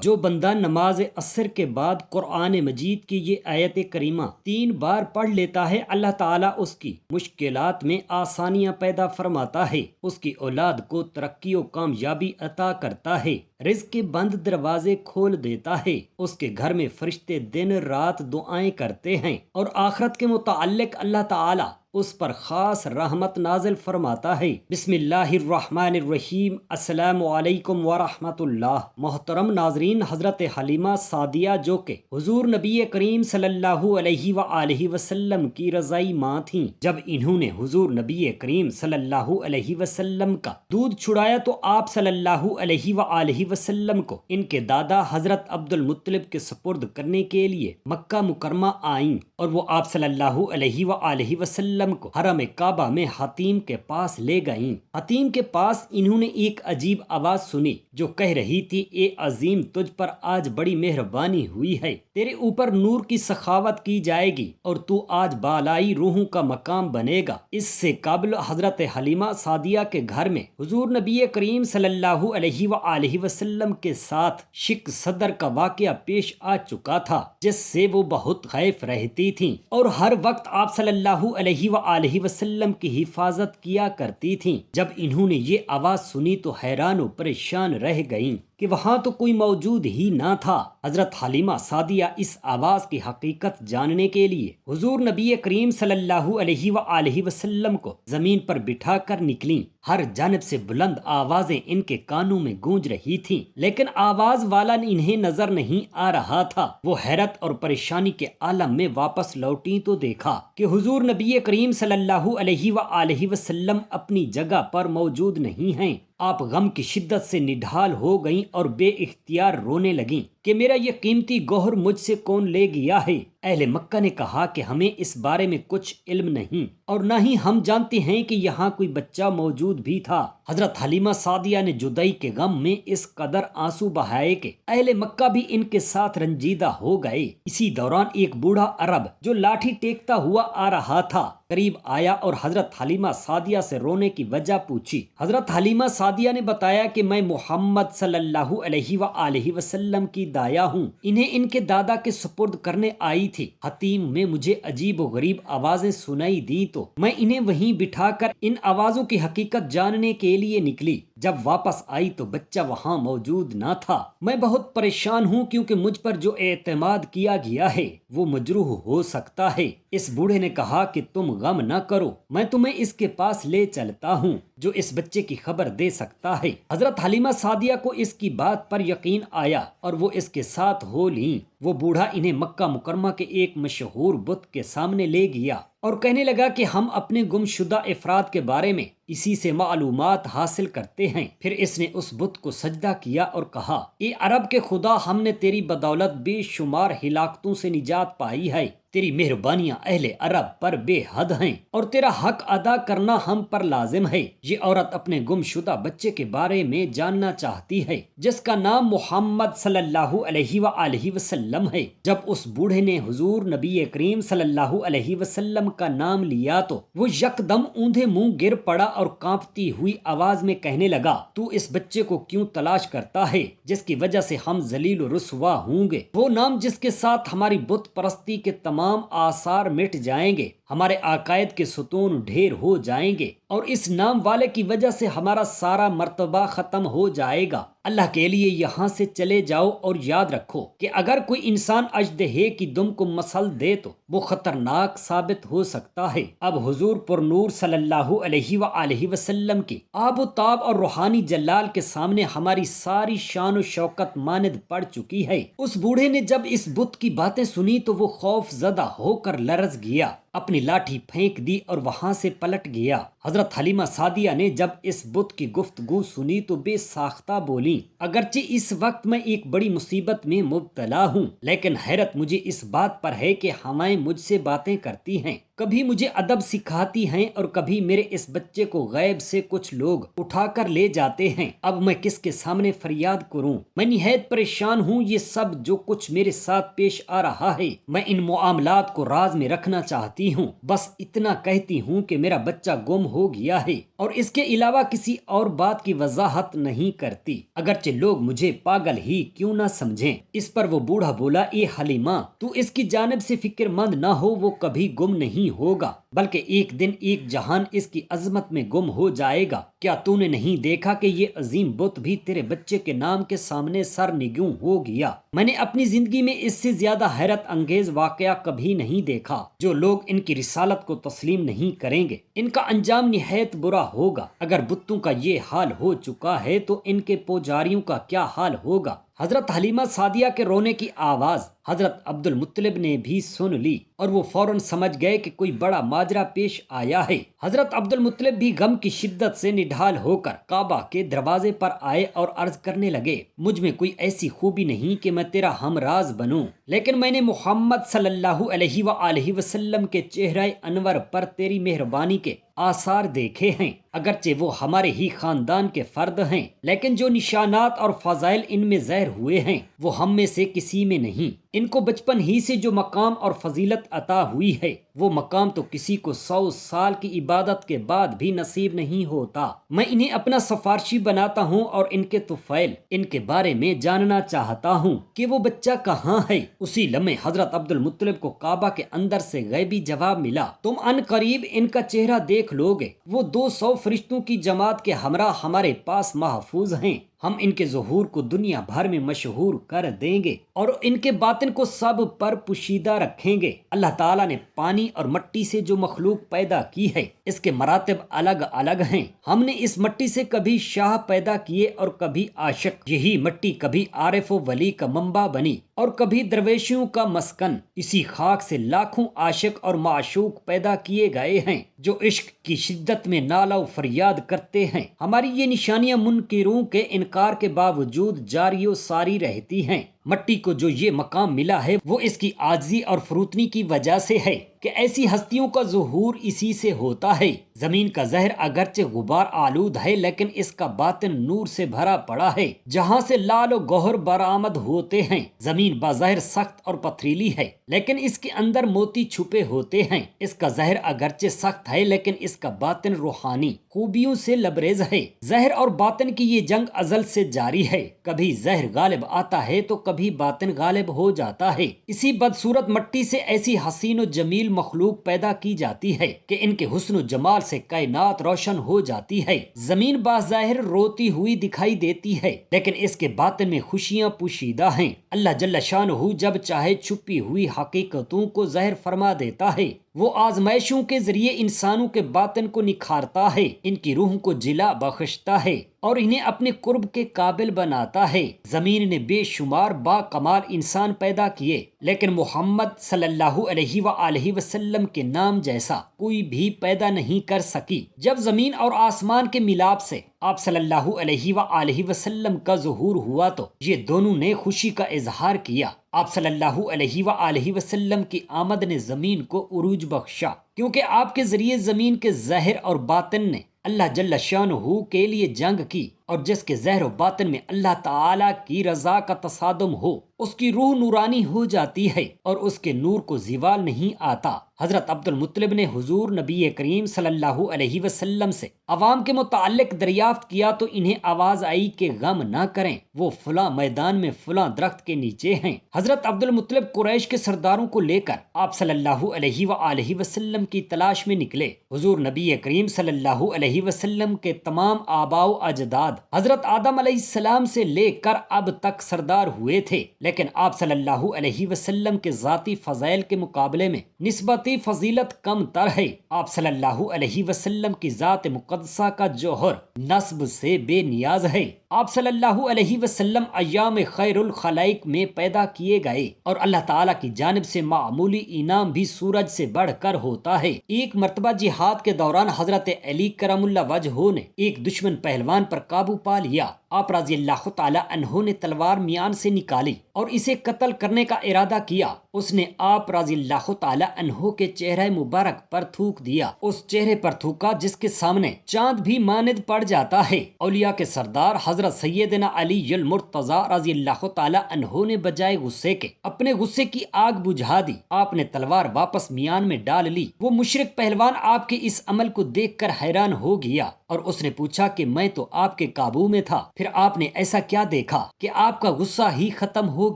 جو بندہ نماز عصر کے بعد قرآن مجید کی یہ آیت کریمہ 3 بار پڑھ لیتا ہے، اللہ تعالیٰ اس کی مشکلات میں آسانیاں پیدا فرماتا ہے، اس کی اولاد کو ترقی و کامیابی عطا کرتا ہے، رزق کے بند دروازے کھول دیتا ہے، اس کے گھر میں فرشتے دن رات دعائیں کرتے ہیں، اور آخرت کے متعلق اللہ تعالیٰ اس پر خاص رحمت نازل فرماتا ہے۔ بسم اللہ الرحمن الرحیم۔ السلام علیکم ورحمۃ اللہ۔ محترم ناظرین، حضرت حلیمہ سعدیہ جو کہ حضور نبی کریم صلی اللہ علیہ وآلہ وسلم کی رضائی ماں تھیں، جب انہوں نے حضور نبی کریم صلی اللہ علیہ وسلم کا دودھ چھڑایا تو آپ صلی اللہ علیہ وآلہ وسلم کو ان کے دادا حضرت عبد المطلب کے سپرد کرنے کے لیے مکہ مکرمہ آئیں، اور وہ آپ صلی اللہ علیہ وآلہ وسلم کو حرم کعبہ میں حتیم کے پاس لے گئیں۔ حتیم کے پاس انہوں نے ایک عجیب آواز سنی جو کہہ رہی تھی، اے عظیم، تجھ پر آج بڑی مہربانی ہوئی ہے، تیرے اوپر نور کی سخاوت کی جائے گی اور تو آج بالائی روحوں کا مقام بنے گا۔ اس سے قبل حضرت حلیمہ سعدیہ کے گھر میں حضور نبی کریم صلی اللہ علیہ وآلہ وسلم کے ساتھ شق صدر کا واقعہ پیش آ چکا تھا، جس سے وہ بہت خائف رہتی تھیں اور ہر وقت آپ صلی اللہ علیہ وآلہ وسلم کی حفاظت کیا کرتی تھیں۔ جب انہوں نے یہ آواز سنی تو حیران و پریشان رہ گئیں کہ وہاں تو کوئی موجود ہی نہ تھا۔ حضرت حلیمہ سعدیہ اس آواز کی حقیقت جاننے کے لیے حضور نبی کریم صلی اللہ علیہ وآلہ وسلم کو زمین پر بٹھا کر نکلیں۔ ہر جانب سے بلند آوازیں ان کے کانوں میں گونج رہی تھیں، لیکن آواز والا انہیں نظر نہیں آ رہا تھا۔ وہ حیرت اور پریشانی کے عالم میں واپس لوٹیں تو دیکھا کہ حضور نبی کریم صلی اللہ علیہ وآلہ وسلم اپنی جگہ پر موجود نہیں ہیں۔ آپ غم کی شدت سے نڈھال ہو گئیں اور بے اختیار رونے لگیں کہ میرا یہ قیمتی گوہر مجھ سے کون لے گیا ہے؟ اہل مکہ نے کہا کہ ہمیں اس بارے میں کچھ علم نہیں، اور نہ ہی ہم جانتے ہیں کہ یہاں کوئی بچہ موجود بھی تھا۔ حضرت حلیمہ سعدیہ نے جدائی کے غم میں اس قدر آنسو بہائے کہ اہل مکہ بھی ان کے ساتھ رنجیدہ ہو گئے۔ اسی دوران ایک بوڑھا عرب جو لاٹھی ٹیکتا ہوا آ رہا تھا قریب آیا اور حضرت حلیمہ سعدیہ سے رونے کی وجہ پوچھی۔ حضرت حلیمہ سعدیہ نے بتایا کہ میں محمد صلی اللہ علیہ وآلہ وسلم کی دایا ہوں، انہیں ان کے دادا کے سپرد کرنے آئی تھی۔ حتیم میں مجھے عجیب و غریب آوازیں سنائی دی تو میں انہیں وہیں بٹھا کر ان آوازوں کی حقیقت جاننے کے لیے نکلی۔ جب واپس آئی تو بچہ وہاں موجود نہ تھا۔ میں بہت پریشان ہوں کیونکہ مجھ پر جو اعتماد کیا گیا ہے وہ مجروح ہو سکتا ہے۔ اس بوڑھے نے کہا کہ تم غم نہ کرو، میں تمہیں اس کے پاس لے چلتا ہوں جو اس بچے کی خبر دے سکتا ہے۔ حضرت حلیمہ سعدیہ کو اس کی بات پر یقین آیا اور وہ اس کے ساتھ ہو لیں۔ وہ بوڑھا انہیں مکہ مکرمہ کے ایک مشہور بت کے سامنے لے گیا اور کہنے لگا کہ ہم اپنے گم شدہ افراد کے بارے میں اسی سے معلومات حاصل کرتے ہیں۔ پھر اس نے اس بت کو سجدہ کیا اور کہا، اے عرب کے خدا، ہم نے تیری بدولت بے شمار ہلاکتوں سے نجات پائی ہے، تیری مہربانیاں اہل عرب پر بے حد ہیں اور تیرا حق ادا کرنا ہم پر لازم ہے۔ یہ عورت اپنے گم شدہ بچے کے بارے میں جاننا چاہتی ہے جس کا نام محمد صلی اللہ علیہ وآلہ وسلم ہے۔ جب اس بوڑھے نے حضور نبی کریم صلی اللہ علیہ وسلم کا نام لیا تو وہ یکدم اوندھے منہ گر پڑا اور کانپتی ہوئی آواز میں کہنے لگا، تو اس بچے کو کیوں تلاش کرتا ہے جس کی وجہ سے ہم ذلیل و رسوا ہوں گے؟ وہ نام جس کے ساتھ ہماری بت پرستی کے تمام آثار مٹ جائیں گے، ہمارے عقائد کے ستون ڈھیر ہو جائیں گے، اور اس نام والے کی وجہ سے ہمارا سارا مرتبہ ختم ہو جائے گا۔ اللہ کے لیے یہاں سے چلے جاؤ اور یاد رکھو کہ اگر کوئی انسان اژدہے کی دم کو مسل دے تو وہ خطرناک ثابت ہو سکتا ہے۔ اب حضور پر نور صلی اللہ علیہ وآلہ وسلم کی آب و تاب اور روحانی جلال کے سامنے ہماری ساری شان و شوکت ماند پڑ چکی ہے۔ اس بوڑھے نے جب اس بت کی باتیں سنی تو وہ خوف زدہ ہو کر لرز گیا، اپنی لاٹھی پھینک دی اور وہاں سے پلٹ گیا۔ حضرت حلیمہ سعدیہ نے جب اس بت کی گفتگو سنی تو بے ساختہ بولیں، اگرچہ اس وقت میں ایک بڑی مصیبت میں مبتلا ہوں، لیکن حیرت مجھے اس بات پر ہے کہ ہوائیں مجھ سے باتیں کرتی ہیں کبھی مجھے ادب سکھاتی ہیں اور کبھی میرے اس بچے کو غیب سے کچھ لوگ اٹھا کر لے جاتے ہیں۔ اب میں کس کے سامنے فریاد کروں؟ میں نہایت پریشان ہوں۔ یہ سب جو کچھ میرے ساتھ پیش آ رہا ہے، میں ان معاملات کو راز میں رکھنا چاہتی ہوں۔ بس اتنا کہتی ہوں کہ میرا بچہ گم ہو گیا ہے اور اس کے علاوہ کسی اور بات کی وضاحت نہیں کرتی، اگرچہ لوگ مجھے پاگل ہی کیوں نہ سمجھیں۔ اس پر وہ بوڑھا بولا، اے حلیمہ، تو اس کی جانب سے فکر مند نہ ہو، وہ کبھی گم نہیں ہوگا، بلکہ ایک دن ایک جہان اس کی عظمت میں گم ہو جائے گا۔ کیا تو نے نہیں دیکھا کہ یہ عظیم بت بھی تیرے بچے کے نام کے سامنے سر نگوں ہو گیا؟ میں نے اپنی زندگی میں اس سے زیادہ حیرت انگیز واقعہ کبھی نہیں دیکھا۔ جو لوگ ان کی رسالت کو تسلیم نہیں کریں گے، ان کا انجام نہایت برا ہوگا۔ اگر بتوں کا یہ حال ہو چکا ہے تو ان کے پجاریوں کا کیا حال ہوگا؟ حضرت حلیمہ سعدیہ کے رونے کی آواز حضرت عبد المطلب نے بھی سن لی اور وہ فوراً سمجھ گئے کہ کوئی بڑا ماجرا پیش آیا ہے۔ حضرت عبد المطلب بھی غم کی شدت سے نڈھال ہو کر کعبہ کے دروازے پر آئے اور عرض کرنے لگے، مجھ میں کوئی ایسی خوبی نہیں کہ میں تیرا ہمراز بنوں، لیکن میں نے محمد صلی اللہ علیہ وآلہ وسلم کے چہرہ انور پر تیری مہربانی کے آثار دیکھے ہیں۔ اگرچہ وہ ہمارے ہی خاندان کے فرد ہیں، لیکن جو نشانات اور فضائل ان میں ظاہر ہوئے ہیں وہ ہم میں سے کسی میں نہیں۔ ان کو بچپن ہی سے جو مقام اور فضیلت عطا ہوئی ہے، وہ مقام تو کسی کو 100 سال کی عبادت کے بعد بھی نصیب نہیں ہوتا۔ میں انہیں اپنا سفارشی بناتا ہوں اور ان کے طفیل، ان کے بارے میں جاننا چاہتا ہوں کہ وہ بچہ کہاں ہے۔ اسی لمحے حضرت عبد المطلب کو کعبہ کے اندر سے غیبی جواب ملا، تم ان قریب ان کا چہرہ دیکھ لو گے، وہ 200 فرشتوں کی جماعت کے ہمراہ ہمارے پاس محفوظ ہیں۔ ہم ان کے ظہور کو دنیا بھر میں مشہور کر دیں گے اور ان کے باطن کو سب پر پوشیدہ رکھیں گے۔ اللہ تعالیٰ نے پانی اور مٹی سے جو مخلوق پیدا کی ہے، اس کے مراتب الگ الگ ہیں۔ ہم نے اس مٹی سے کبھی شاہ پیدا کیے اور کبھی عاشق۔ یہی مٹی کبھی عارف و ولی کا منبع بنی اور کبھی درویشیوں کا مسکن۔ اسی خاک سے لاکھوں عاشق اور معشوق پیدا کیے گئے ہیں جو عشق کی شدت میں نالہ و فریاد کرتے ہیں۔ ہماری یہ نشانیاں منکروں کے انکار کے باوجود جاری و ساری رہتی ہیں۔ مٹی کو جو یہ مقام ملا ہے وہ اس کی عاجزی اور فروتنی کی وجہ سے ہے کہ ایسی ہستیوں کا ظہور اسی سے ہوتا ہے۔ زمین کا زہر اگرچہ غبار آلود ہے، لیکن اس کا باطن نور سے بھرا پڑا ہے، جہاں سے لال و گوہر برآمد ہوتے ہیں۔ زمین بظاہر سخت اور پتھریلی ہے، لیکن اس کے اندر موتی چھپے ہوتے ہیں۔ اس کا زہر اگرچہ سخت ہے، لیکن اس کا باطن روحانی خوبیوں سے لبریز ہے۔ زہر اور باطن کی یہ جنگ ازل سے جاری ہے، کبھی زہر غالب آتا ہے تو کبھی باطن غالب ہو جاتا ہے۔ اسی بدصورت مٹی سے ایسی حسین و جمیل مخلوق پیدا کی جاتی ہے کہ ان کے حسن و جمال سے کائنات روشن ہو جاتی ہے۔ زمین بظاہر روتی ہوئی دکھائی دیتی ہے، لیکن اس کے باطن میں خوشیاں پوشیدہ ہیں۔ اللہ جل شانہ جب چاہے چھپی ہوئی حقیقتوں کو ظاہر فرما دیتا ہے۔ وہ آزمائشوں کے ذریعے انسانوں کے باطن کو نکھارتا ہے، ان کی روح کو جلا بخشتا ہے اور انہیں اپنے قرب کے قابل بناتا ہے۔ زمین نے بے شمار با کمال انسان پیدا کیے، لیکن محمد صلی اللہ علیہ وآلہ وسلم کے نام جیسا کوئی بھی پیدا نہیں کر سکی۔ جب زمین اور آسمان کے ملاپ سے آپ صلی اللہ علیہ وآلہ وسلم کا ظہور ہوا تو یہ دونوں نے خوشی کا اظہار کیا۔ آپ صلی اللہ علیہ وآلہ وسلم کی آمد نے زمین کو عروج بخشا، کیونکہ آپ کے ذریعے زمین کے ظاہر اور باطن نے اللہ جل شانہ کے لیے جنگ کی، اور جس کے ظاہر و باطن میں اللہ تعالیٰ کی رضا کا تصادم ہو، اس کی روح نورانی ہو جاتی ہے اور اس کے نور کو زوال نہیں آتا۔ حضرت عبد المطلب نے حضور نبی کریم صلی اللہ علیہ وسلم سے عوام کے متعلق دریافت کیا تو انہیں آواز آئی کہ غم نہ کریں، وہ فلاں میدان میں فلاں درخت کے نیچے ہیں۔ حضرت عبد المطلب قریش کے سرداروں کو لے کر آپ صلی اللہ علیہ وآلہ وسلم کی تلاش میں نکلے۔ حضور نبی کریم صلی اللہ علیہ وسلم کے تمام آباء و اجداد حضرت آدم علیہ السلام سے لے کر اب تک سردار ہوئے تھے، لیکن آپ صلی اللہ علیہ وسلم کے ذاتی فضائل کے مقابلے میں نسبتی فضیلت کم تر ہے۔ آپ صلی اللہ علیہ وسلم کی ذات مقدسہ کا جوہر نسب سے بے نیاز ہے۔ آپ صلی اللہ علیہ وسلم ایام خیر الخلائق میں پیدا کیے گئے اور اللہ تعالیٰ کی جانب سے معمولی انعام بھی سورج سے بڑھ کر ہوتا ہے۔ ایک مرتبہ جہاد کے دوران حضرت علی کرم اللہ وجہہ نے ایک دشمن پہلوان پر قابو پا لیا۔ آپ رضی اللہ تعالی عنہ نے تلوار میان سے نکالی اور اسے قتل کرنے کا ارادہ کیا۔ اس نے آپ رضی اللہ تعالی عنہ کے چہرہ مبارک پر تھوک دیا، اس چہرے پر تھوکا جس کے سامنے چاند بھی ماند پڑ جاتا ہے۔ اولیاء کے سردار حضرت سیدنا علی المرتضی رضی اللہ تعالی عنہ نے بجائے غصے کے اپنے غصے کی آگ بجھا دی۔ آپ نے تلوار واپس میان میں ڈال لی۔ وہ مشرک پہلوان آپ کے اس عمل کو دیکھ کر حیران ہو گیا اور اس نے پوچھا کہ میں تو آپ کے قابو میں تھا، پھر آپ نے ایسا کیا دیکھا کہ آپ کا غصہ ہی ختم ہو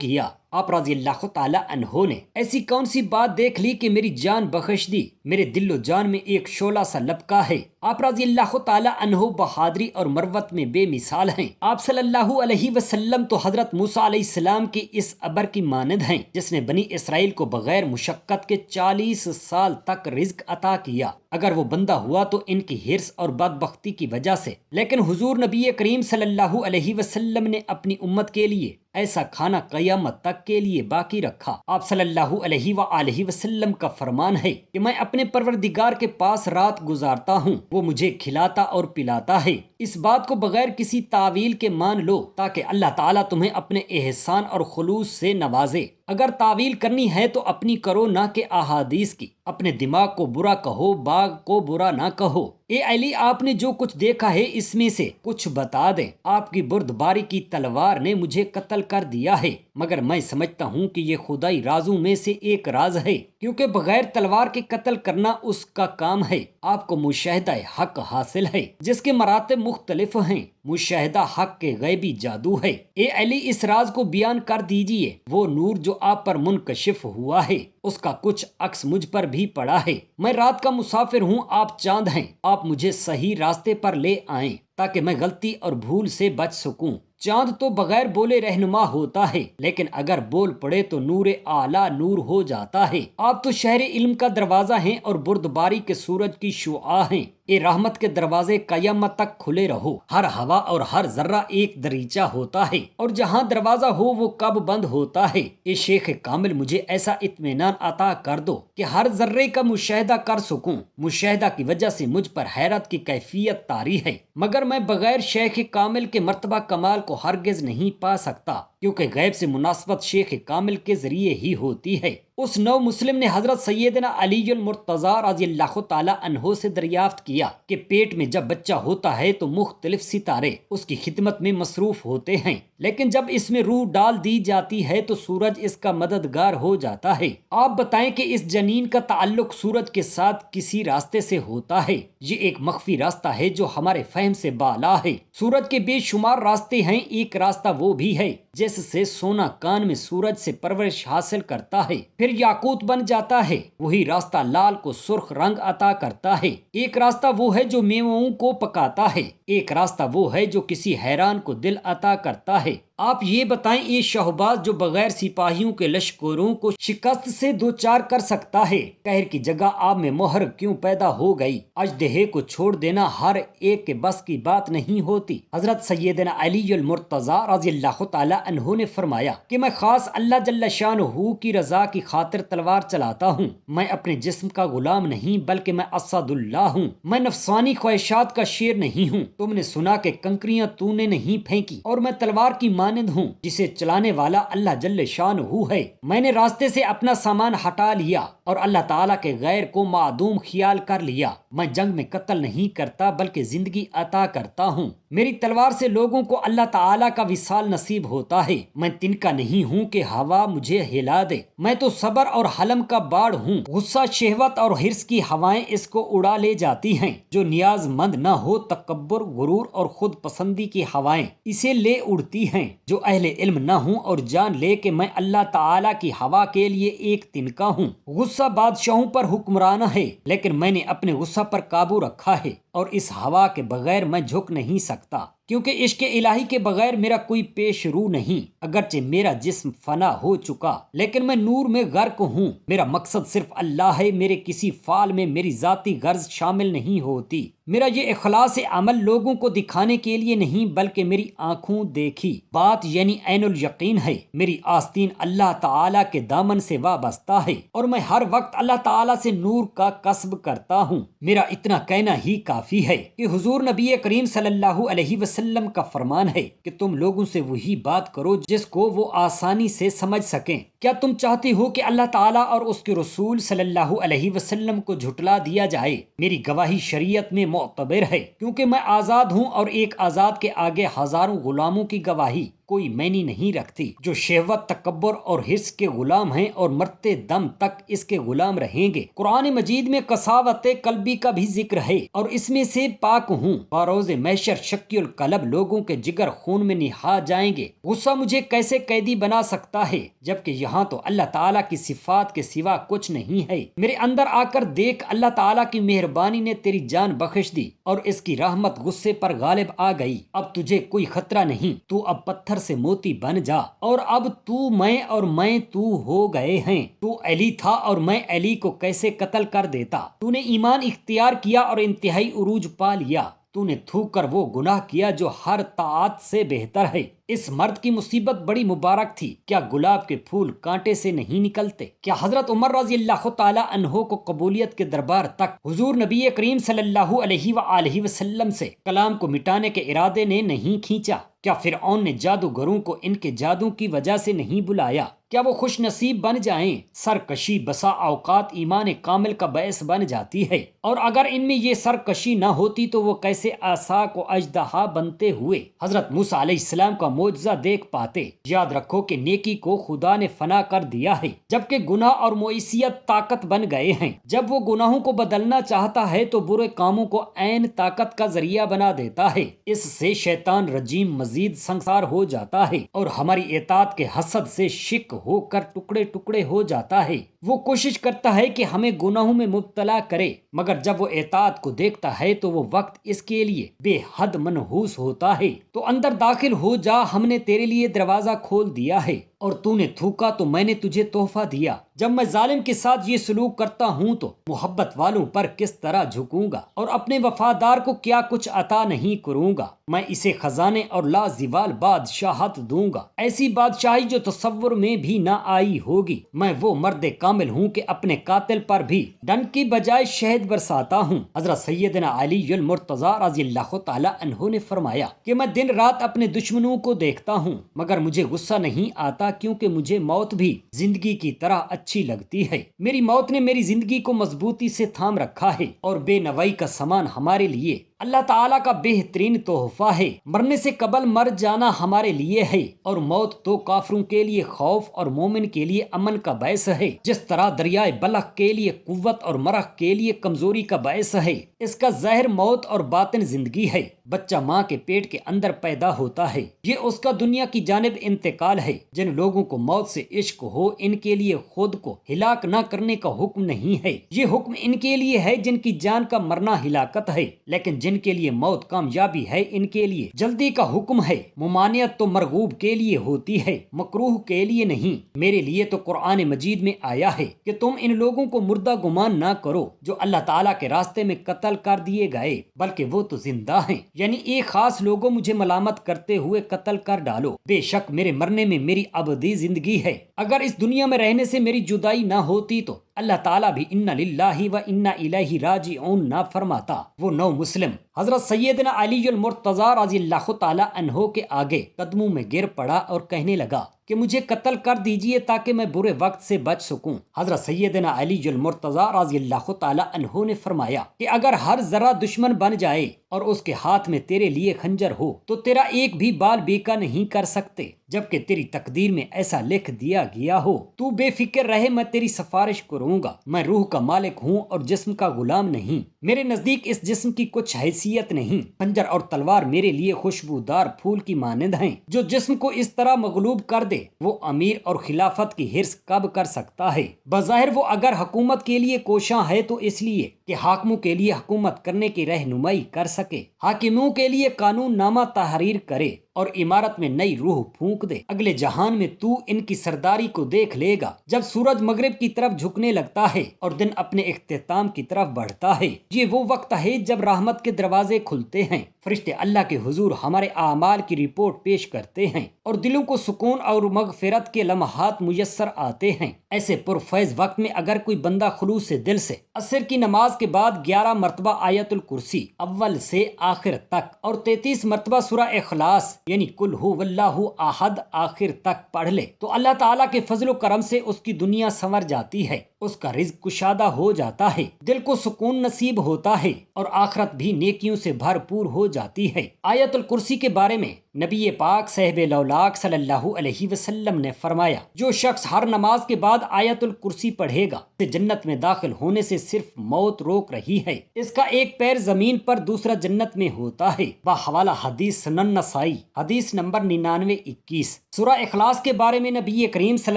گیا؟ آپ رضی اللہ تعالی عنہ نے ایسی کون سی بات دیکھ لی کہ میری جان بخش دی؟ میرے دل و جان میں ایک شعلہ سا لپکا ہے۔ آپ رضی اللہ تعالی عنہ بہادری اور مروت میں بے مثال ہیں۔ آپ صلی اللہ علیہ وسلم تو حضرت موسیٰ علیہ السلام کی اس ابر کی مانند ہیں جس نے بنی اسرائیل کو بغیر مشقت کے 40 سال تک رزق عطا کیا۔ اگر وہ بندہ ہوا تو ان کی حرص اور بدبختی کی وجہ سے، لیکن حضور نبی کریم صلی اللہ علیہ وسلم نے اپنی امت کے لیے ایسا کھانا قیامت تک کے لیے باقی رکھا۔ آپ صلی اللہ علیہ وآلہ وسلم کا فرمان ہے کہ میں اپنے پروردگار کے پاس رات گزارتا ہوں، وہ مجھے کھلاتا اور پلاتا ہے۔ اس بات کو بغیر کسی تعویل کے مان لو تاکہ اللہ تعالیٰ تمہیں اپنے احسان اور خلوص سے نوازے۔ اگر تعویل کرنی ہے تو اپنی کرو نہ کہ احادیث کی۔ اپنے دماغ کو برا کہو، باغ کو برا نہ کہو۔ اے علی، آپ نے جو کچھ دیکھا ہے اس میں سے کچھ بتا دیں۔ آپ کی بردباری کی تلوار نے مجھے قتل کر دیا ہے، مگر میں سمجھتا ہوں کہ یہ خدائی رازوں میں سے ایک راز ہے، کیونکہ بغیر تلوار کے قتل کرنا اس کا کام ہے۔ آپ کو مشاہدہ حق حاصل ہے جس کے مراتب مختلف ہیں۔ مشاہدہ حق کے غیبی جادو ہے۔ اے علی، اس راز کو بیان کر دیجئے۔ وہ نور جو آپ پر منکشف ہوا ہے اس کا کچھ عکس مجھ پر بھی پڑا ہے۔ میں رات کا مسافر ہوں، آپ چاند ہیں۔ آپ مجھے صحیح راستے پر لے آئیں تاکہ میں غلطی اور بھول سے بچ سکوں۔ چاند تو بغیر بولے رہنما ہوتا ہے، لیکن اگر بول پڑے تو نور اعلیٰ نور ہو جاتا ہے۔ آپ تو شہر علم کا دروازہ ہیں اور بردباری کے سورج کی شعاع ہیں۔ اے رحمت کے دروازے، قیامت تک کھلے رہو۔ ہر ہوا اور ہر ذرہ ایک دریچہ ہوتا ہے اور جہاں دروازہ ہو وہ کب بند ہوتا ہے۔ اے شیخ کامل، مجھے ایسا اطمینان عطا کر دو کہ ہر ذرے کا مشاہدہ کر سکوں۔ مشاہدہ کی وجہ سے مجھ پر حیرت کی کیفیت طاری ہے، مگر میں بغیر شیخ کامل کے مرتبہ کمال کو ہرگز نہیں پا سکتا، کیونکہ غیب سے مناسبت شیخ کامل کے ذریعے ہی ہوتی ہے۔ اس نو مسلم نے حضرت سیدنا علی المرتضی رضی اللہ تعالی عنہ سے دریافت کیا کہ پیٹ میں جب بچہ ہوتا ہے تو مختلف ستارے اس کی خدمت میں مصروف ہوتے ہیں، لیکن جب اس میں روح ڈال دی جاتی ہے تو سورج اس کا مددگار ہو جاتا ہے۔ آپ بتائیں کہ اس جنین کا تعلق سورج کے ساتھ کسی راستے سے ہوتا ہے؟ یہ ایک مخفی راستہ ہے جو ہمارے فہم سے بالا ہے۔ سورج کے بے شمار راستے ہیں، ایک راستہ وہ بھی ہے جس سے سونا کان میں سورج سے پرورش حاصل کرتا ہے، پھر یاقوت بن جاتا ہے۔ وہی راستہ لال کو سرخ رنگ عطا کرتا ہے۔ ایک راستہ وہ ہے جو میووں کو پکاتا ہے، ایک راستہ وہ ہے جو کسی حیران کو دل عطا کرتا ہے۔ آپ یہ بتائیں، یہ شہباز جو بغیر سپاہیوں کے لشکروں کو شکست سے دوچار کر سکتا ہے، قہر کی جگہ آپ میں مہر کیوں پیدا ہو گئی؟ اژدہے کو چھوڑ دینا ہر ایک کے بس کی بات نہیں ہوتی۔ حضرت سیدنا علی المرتضی رضی اللہ تعالی عنہ نے فرمایا کہ میں خاص اللہ جل شانہ کی رضا کی خاطر تلوار چلاتا ہوں۔ میں اپنے جسم کا غلام نہیں بلکہ میں اسد اللہ ہوں۔ میں نفسانی خواہشات کا شیر نہیں ہوں۔ تم نے سنا کہ کنکریاں تو نے نہیں پھینکی، اور میں تلوار کی مانند ہوں جسے چلانے والا اللہ جل شانہ ہے۔ میں نے راستے سے اپنا سامان ہٹا لیا اور اللہ تعالیٰ کے غیر کو معدوم خیال کر لیا۔ میں جنگ میں قتل نہیں کرتا بلکہ زندگی عطا کرتا ہوں۔ میری تلوار سے لوگوں کو اللہ تعالیٰ کا وصال نصیب ہوتا ہے۔ میں تنکا نہیں ہوں کہ ہوا مجھے ہلا دے۔ میں تو صبر اور حلم کا باڑ ہوں۔ غصہ، شہوت اور حرص کی ہوائیں اس کو اڑا لے جاتی ہیں۔ جو نیاز مند نہ ہو، تکبر، غرور اور خود پسندی کی ہوائیں اسے لے اڑتی ہیں۔ جو اہل علم نہ ہوں اور جان لے کہ میں اللہ تعالیٰ کی ہوا کے لیے ایک تنکا ہوں۔ غصہ بادشاہوں پر حکمران ہے، لیکن میں نے اپنے غصہ پر قابو رکھا ہے، اور اس ہوا کے بغیر میں جھک نہیں سکتا، کیونکہ عشق الہی کے بغیر میرا کوئی پیش رو نہیں۔ اگرچہ میرا جسم فنا ہو چکا لیکن میں نور میں غرق ہوں۔ میرا مقصد صرف اللہ ہے، میرے کسی فعل میں میری ذاتی غرض شامل نہیں ہوتی۔ میرا یہ اخلاص عمل لوگوں کو دکھانے کے لیے نہیں بلکہ میری آنکھوں دیکھی بات یعنی عین الیقین ہے۔ میری آستین اللہ تعالیٰ کے دامن سے وابستہ ہے، اور میں ہر وقت اللہ تعالیٰ سے نور کا کسب کرتا ہوں۔ میرا اتنا کہنا ہی کافی کافی ہے کہ حضور نبی کریم صلی اللہ علیہ وسلم کا فرمان ہے کہ تم لوگوں سے وہی بات کرو جس کو وہ آسانی سے سمجھ سکیں۔ کیا تم چاہتے ہو کہ اللہ تعالیٰ اور اس کے رسول صلی اللہ علیہ وسلم کو جھٹلا دیا جائے؟ میری گواہی شریعت میں معتبر ہے، کیونکہ میں آزاد ہوں، اور ایک آزاد کے آگے ہزاروں غلاموں کی گواہی کوئی معنی نہیں رکھتی۔ جو شہوت، تکبر اور حرص کے غلام ہیں اور مرتے دم تک اس کے غلام رہیں گے۔ قرآن مجید میں قساوت قلبی کا بھی ذکر ہے، اور اس میں سے پاک ہوں۔ بروز محشر شکی القلب لوگوں کے جگر خون میں نہا جائیں گے۔ غصہ مجھے کیسے قیدی بنا سکتا ہے، جبکہ یہاں تو اللہ تعالیٰ کی صفات کے سوا کچھ نہیں ہے۔ میرے اندر آ کر دیکھ، اللہ تعالیٰ کی مہربانی نے تیری جان بخش دی، اور اس کی رحمت غصے پر غالب آ گئی۔ اب تجھے کوئی خطرہ نہیں، تو اب پتھر سے موتی بن جا، اور اب تو میں اور میں تو ہو گئے ہیں۔ تو علی تھا اور میں علی کو کیسے قتل کر دیتا۔ تو نے ایمان اختیار کیا اور انتہائی عروج پا لیا۔ تو نے تھوک کر وہ گناہ کیا جو ہر طاعت سے بہتر ہے۔ اس مرد کی مصیبت بڑی مبارک تھی، کیا گلاب کے پھول کانٹے سے نہیں نکلتے؟ کیا حضرت عمر رضی اللہ تعالی عنہ کو قبولیت کے دربار تک حضور نبی کریم صلی اللہ علیہ وآلہ وسلم سے کلام کو مٹانے کے ارادے نے نہیں کھینچا؟ کیا فرعون نے جادوگروں کو ان کے جادو کی وجہ سے نہیں بلایا؟ کیا وہ خوش نصیب بن جائیں؟ سرکشی بسا اوقات ایمان کامل کا باعث بن جاتی ہے، اور اگر ان میں یہ سرکشی نہ ہوتی تو وہ کیسے عصا کو اژدہا بنتے ہوئے حضرت موسیٰ علیہ السلام کا معجزہ دیکھ پاتے؟ یاد رکھو کہ نیکی کو خدا نے فنا کر دیا ہے، جبکہ گناہ اور معصیت طاقت بن گئے ہیں۔ جب وہ گناہوں کو بدلنا چاہتا ہے تو برے کاموں کو عین طاقت کا ذریعہ بنا دیتا ہے۔ اس سے شیطان رجیم مزید سنگسار ہو جاتا ہے، اور ہماری اطاعت کے حسد سے شک ہو کر ٹکڑے ٹکڑے ہو جاتا ہے۔ وہ کوشش کرتا ہے کہ ہمیں گناہوں میں مبتلا کرے، مگر جب وہ اطاعت کو دیکھتا ہے تو وہ وقت اس کے لیے بے حد منحوس ہوتا ہے۔ تو اندر داخل ہو جا، ہم نے تیرے لیے دروازہ کھول دیا ہے، اور تو نے تھوکا تو میں نے تجھے تحفہ دیا۔ جب میں ظالم کے ساتھ یہ سلوک کرتا ہوں تو محبت والوں پر کس طرح جھکوں گا، اور اپنے وفادار کو کیا کچھ عطا نہیں کروں گا۔ میں اسے خزانے اور لازوال بادشاہت دوں گا، ایسی بادشاہی جو تصور میں بھی نہ آئی ہوگی۔ میں وہ مرد کامل ہوں کہ اپنے قاتل پر بھی ڈنک کی بجائے شہد برساتا ہوں۔ حضرت سیدنا علی المرتضیٰ رضی اللہ تعالی عنہ نے فرمایا کہ میں دن رات اپنے دشمنوں کو دیکھتا ہوں، مگر مجھے غصہ نہیں آتا، کیونکہ مجھے موت بھی زندگی کی طرح اچھی لگتی ہے۔ میری موت نے میری زندگی کو مضبوطی سے تھام رکھا ہے، اور بے نوائی کا سامان ہمارے لیے اللہ تعالیٰ کا بہترین تحفہ ہے۔ مرنے سے قبل مر جانا ہمارے لیے ہے، اور موت تو کافروں کے لیے خوف اور مومن کے لیے امن کا باعث ہے۔ جس طرح دریائے بلخ کے لیے قوت اور مرخ کے لیے کمزوری کا باعث ہے، اس کا ظاہر موت اور باطن زندگی ہے۔ بچہ ماں کے پیٹ کے اندر پیدا ہوتا ہے، یہ اس کا دنیا کی جانب انتقال ہے۔ جن لوگوں کو موت سے عشق ہو، ان کے لیے خود کو ہلاک نہ کرنے کا حکم نہیں ہے، یہ حکم ان کے لیے ہے جن کی جان کا مرنا ہلاکت ہے، لیکن جن کے لیے موت کامیابی ہے، ان کے لیے جلدی کا حکم ہے۔ ممانعت تو مرغوب کے لیے ہوتی ہے، مکروہ کے لیے نہیں۔ میرے لیے تو قرآن مجید میں آیا ہے کہ تم ان لوگوں کو مردہ گمان نہ کرو جو اللہ تعالیٰ کے راستے میں قتل کر دیے گئے، بلکہ وہ تو زندہ ہیں، یعنی ایک خاص لوگوں مجھے ملامت کرتے ہوئے قتل کر ڈالو۔ بے شک میرے مرنے میں میری ابدی زندگی ہے، اگر اس دنیا میں رہنے سے میری جدائی نہ ہوتی تو اللہ تعالیٰ بھی انا للہ و انا الیہ راجعون نہ فرماتا۔ وہ نو مسلم حضرت سیدنا علی المرتضیٰ رضی اللہ تعالی عنہ کے آگے قدموں میں گر پڑا اور کہنے لگا کہ مجھے قتل کر دیجئے تاکہ میں برے وقت سے بچ سکوں۔ حضرت سیدنا علی المرتضیٰ رضی اللہ تعالی عنہ نے فرمایا کہ اگر ہر ذرہ دشمن بن جائے اور اس کے ہاتھ میں تیرے لیے خنجر ہو تو تیرا ایک بھی بال بیکا نہیں کر سکتے، جبکہ تیری تقدیر میں ایسا لکھ دیا گیا ہو۔ تو بے فکر رہے، میں تیری سفارش کروں گا۔ میں روح کا مالک ہوں اور جسم کا غلام نہیں، میرے نزدیک اس جسم کی کچھ حیثیت نہیں۔ خنجر اور تلوار میرے لیے خوشبودار پھول کی مانند ہیں، جو جسم کو اس طرح مغلوب کر دے وہ امیر اور خلافت کی حرص کب کر سکتا ہے؟ بظاہر وہ اگر حکومت کے لیے کوشاں ہے تو اس لیے کہ حاکموں کے لیے حکومت کرنے کی رہنمائی کر سکے، حاکموں کے لیے قانون نامہ تحریر کرے اور عمارت میں نئی روح پھونک دے۔ اگلے جہان میں تو ان کی سرداری کو دیکھ لے گا جب سورج مغرب کی طرف جھکنے لگتا ہے اور دن اپنے اختتام کی طرف بڑھتا ہے۔ یہ وہ وقت ہے جب رحمت کے دروازے کھلتے ہیں، فرشتے اللہ کے حضور ہمارے اعمال کی رپورٹ پیش کرتے ہیں اور دلوں کو سکون اور مغفرت کے لمحات میسر آتے ہیں۔ ایسے پرفیض وقت میں اگر کوئی بندہ خلوص سے دل سے عصر کی نماز کے بعد 11 مرتبہ آیت الکرسی اول سے آخر تک اور 33 مرتبہ سورہ اخلاص یعنی قل هو اللہ احد آخر تک پڑھ لے تو اللہ تعالیٰ کے فضل و کرم سے اس کی دنیا سنور جاتی ہے، اس کا رزق کشادہ ہو جاتا ہے، دل کو سکون نصیب ہوتا ہے اور آخرت بھی نیکیوں سے بھرپور ہو جاتی ہے۔ آیت الکرسی کے بارے میں نبی پاک صاحب لولاک صلی اللہ علیہ وسلم نے فرمایا، جو شخص ہر نماز کے بعد آیت الکرسی پڑھے گا اسے جنت میں داخل ہونے سے صرف موت روک رہی ہے، اس کا ایک پیر زمین پر دوسرا جنت میں ہوتا ہے۔ بحوالہ حدیث سنن نسائی حدیث نمبر 9921۔ سورہ اخلاص کے بارے میں نبی کریم صلی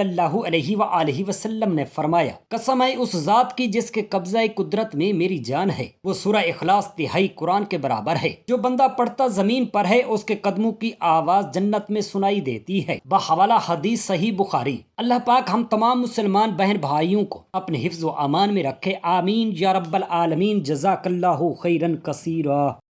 اللہ علیہ وآلہ وسلم نے فرمایا، قسم ہے اس ذات کی جس کے قبضہ قدرت میں میری جان ہے، وہ سورہ اخلاص تہائی قرآن کے برابر ہے، جو بندہ پڑھتا زمین پر ہے اس کے قدموں کی آواز جنت میں سنائی دیتی ہے۔ بحوالہ حدیث صحیح بخاری۔ اللہ پاک ہم تمام مسلمان بہن بھائیوں کو اپنے حفظ و امان میں رکھے، آمین یا رب العالمین۔ جزاک اللہ خیرا کثیرا۔